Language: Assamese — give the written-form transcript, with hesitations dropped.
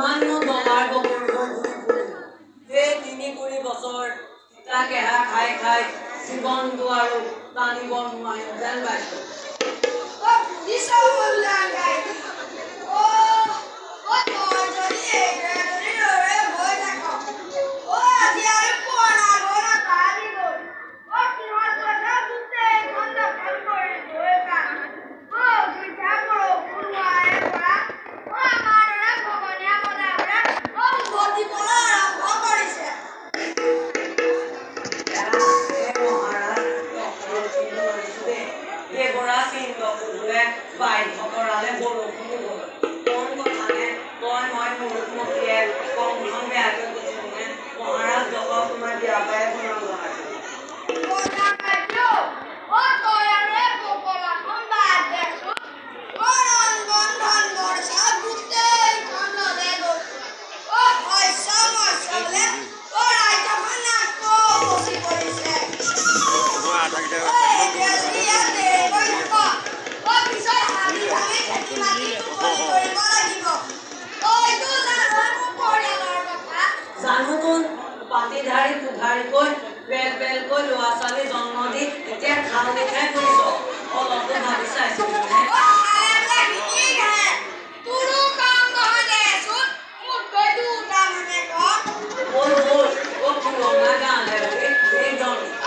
কিমাননো ডলাৰ বগৰী হৈ ঘূৰি ফুৰিম সেই ৩-৪ বছৰ তিতা কেহা খাই খাই জীৱনটো আৰু টানিব নোৱাৰিম যেন পাইছোঁ জানোচোন পাতিধাৰী পুধাৰীকৈ বেল বেলকৈ ল'ৰা ছোৱালী জন্ম দি এতিয়া খাল দেখাই ফুৰিছ অলপতো ভাবি চাইছো পুৰণা গাঁৱলৈ একদম